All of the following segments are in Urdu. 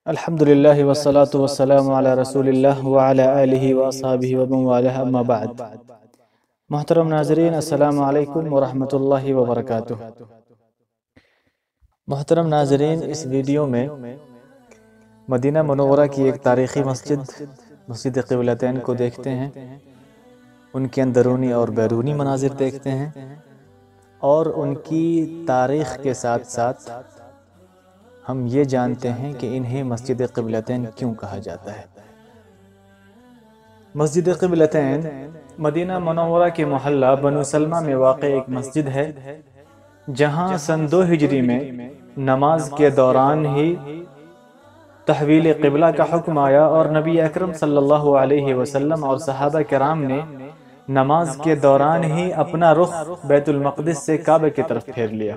الحمدللہ والصلاة والسلام علی رسول اللہ وعلی آلہ واصحابہ ومن والہ اما بعد۔ محترم ناظرین، السلام علیکم ورحمۃ اللہ وبرکاتہ۔ محترم ناظرین، اس ویڈیو میں مدینہ منورہ کی ایک تاریخی مسجد قبلتین کو دیکھتے ہیں، ان کے اندرونی اور بیرونی مناظر دیکھتے ہیں اور ان کی تاریخ کے ساتھ ساتھ ہم یہ جانتے ہیں کہ انہیں مسجد قبلتین کیوں کہا جاتا ہے۔ مسجد قبلتین مدینہ منورہ کے محلہ بنو سلمہ میں واقع ایک مسجد ہے، جہاں سن 2 ہجری میں نماز کے دوران ہی تحویل قبلہ کا حکم آیا اور نبی اکرم صلی اللہ علیہ وسلم اور صحابہ کرام نے نماز کے دوران ہی اپنا رخ بیت المقدس سے کعبہ کی طرف پھیر لیا۔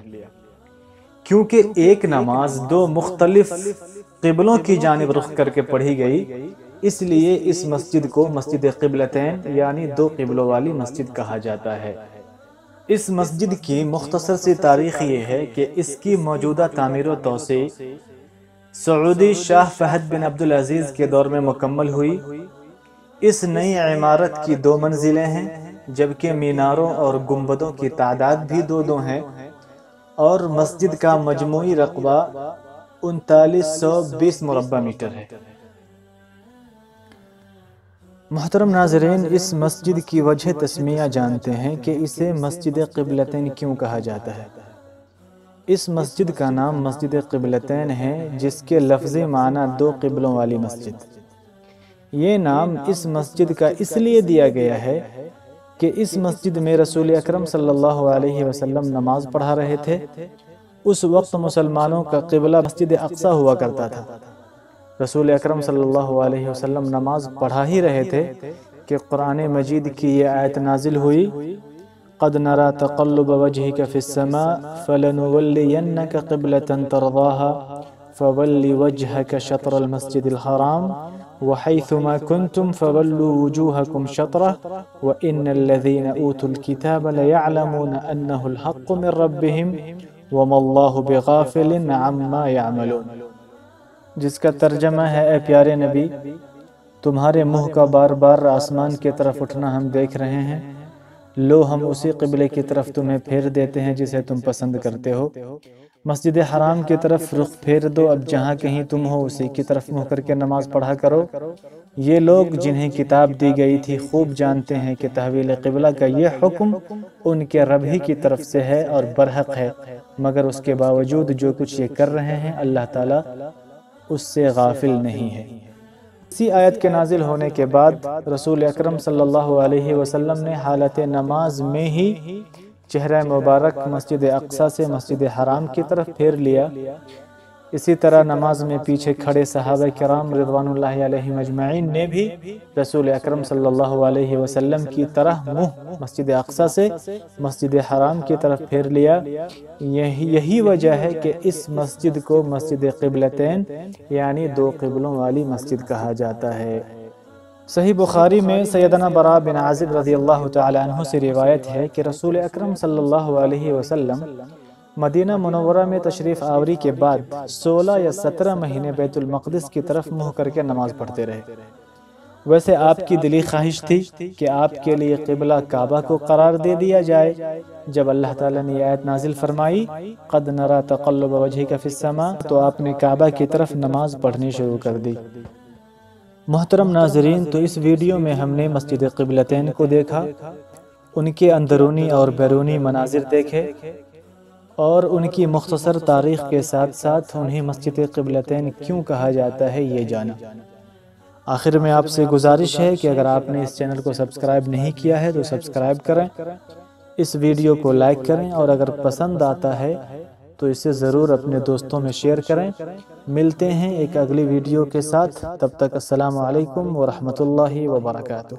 کیونکہ ایک نماز 2 مختلف قبلوں کی جانب رخ کر کے پڑھی گئی، اس لیے اس مسجد کو مسجد قبلتین یعنی 2 قبلوں والی مسجد کہا جاتا ہے۔ اس مسجد کی مختصر سی تاریخ یہ ہے کہ اس کی موجودہ تعمیر و توسیع سعودی شاہ فہد بن عبدالعزیز کے دور میں مکمل ہوئی۔ اس نئی عمارت کی 2 منزلیں ہیں، جبکہ میناروں اور گنبدوں کی تعداد بھی 2 ہیں، اور مسجد کا مجموعی رقبہ 3920 مربع میٹر ہے۔ محترم ناظرین، اس مسجد کی وجہ تسمیہ جانتے ہیں کہ اسے مسجد قبلتین کیوں کہا جاتا ہے۔ اس مسجد کا نام مسجد قبلتین ہے، جس کے لفظی معنی 2 قبلوں والی مسجد۔ یہ نام اس مسجد کا اس لیے دیا گیا ہے کہ اس مسجد میں رسول اکرم صلی اللہ علیہ وسلم نماز پڑھا رہے تھے۔ اس وقت مسلمانوں کا قبلہ مسجد اقصی ہوا کرتا تھا۔ رسول اکرم صلی اللہ علیہ وسلم نماز پڑھا ہی رہے تھے کہ قرآن مجید کی یہ آیت نازل ہوئی، قَدْ نَرَى تَقَلُّبَ وَجْهِكَ فِي السَّمَاءِ فَلَنُوَلِّيَنَّكَ قِبْلَةً تَرْضَاهَا فَوَلِّ وَجْهَكَ شَطْرَ الْمَسْجِدِ الْحَرَامِ وَحَيْثُمَا كُنْتُمْ فَوَلُّوا وُجُوهَكُمْ شَطْرَهُ وَإِنَّ الَّذِينَ أُوتُوا الْكِتَابَ لَيَعْلَمُونَ أَنَّهُ الْحَقُّ مِنْ رَبِّهِمْ وَمَا اللَّهُ بِغَافِلٍ عَمَّا يَعْمَلُونَ۔ جس کا ترجمہ ہے، اے پیارے نبی، تمہارے منہ کا بار بار آسمان کی طرف اٹھنا ہم دیکھ رہے ہیں، لو ہم اسی قبلے کی طرف تمہیں پھیر دیتے ہیں جسے تم پسند کرتے ہو۔ مسجد حرام کی طرف رخ پھیر دو، اب جہاں کہیں تم ہو اسی کی طرف منہ کر کے نماز پڑھا کرو۔ یہ لوگ جنہیں کتاب دی گئی تھی خوب جانتے ہیں کہ تحویل قبلہ کا یہ حکم ان کے رب ہی کی طرف سے ہے اور برحق ہے، مگر اس کے باوجود جو کچھ یہ کر رہے ہیں اللہ تعالیٰ اس سے غافل نہیں ہے۔ اسی آیت کے نازل ہونے کے بعد رسول اکرم صلی اللہ علیہ وسلم نے حالت نماز میں ہی چہرہ مبارک مسجد اقصی سے مسجد حرام کی طرف پھیر لیا۔ اسی طرح نماز میں پیچھے کھڑے صحابہ کرام رضوان اللہ علیہم اجمعین نے بھی رسول اکرم صلی اللہ علیہ وسلم کی طرح منہ مسجد اقصی سے مسجد حرام کی طرف پھیر لیا۔ یہی وجہ ہے کہ اس مسجد کو مسجد قبلتین یعنی 2 قبلوں والی مسجد کہا جاتا ہے۔ صحیح بخاری میں سیدنا براء بن عازب رضی اللہ تعالی عنہ سے روایت ہے کہ رسول اکرم صلی اللہ علیہ وسلم مدینہ منورہ میں تشریف آوری کے بعد 16 یا 17 مہینے بیت المقدس کی طرف منہ کر کے نماز پڑھتے رہے۔ ویسے آپ کی دلی خواہش تھی کہ آپ کے لیے قبلہ کعبہ کو قرار دے دیا جائے۔ جب اللہ تعالیٰ نے یہ آیت نازل فرمائی قَدْ نَرَى تَقَلُّبَ وَجْهِكَ فِي السَّمَاءِ، تو آپ نے کعبہ کی طرف نماز پڑھنی شروع کر دی۔ محترم ناظرین، تو اس ویڈیو میں ہم نے مسجد قبلتین کو دیکھا، ان کے اندرونی اور بیرونی مناظر دیکھے اور ان کی مختصر تاریخ کے ساتھ ساتھ انہیں مسجد قبلتین کیوں کہا جاتا ہے یہ جانا۔ آخر میں آپ سے گزارش ہے کہ اگر آپ نے اس چینل کو سبسکرائب نہیں کیا ہے تو سبسکرائب کریں، اس ویڈیو کو لائک کریں اور اگر پسند آتا ہے تو اسے ضرور اپنے دوستوں میں شیئر کریں۔ ملتے ہیں ایک اگلی ویڈیو کے ساتھ، تب تک السلام علیکم ورحمۃ اللہ وبرکاتہ۔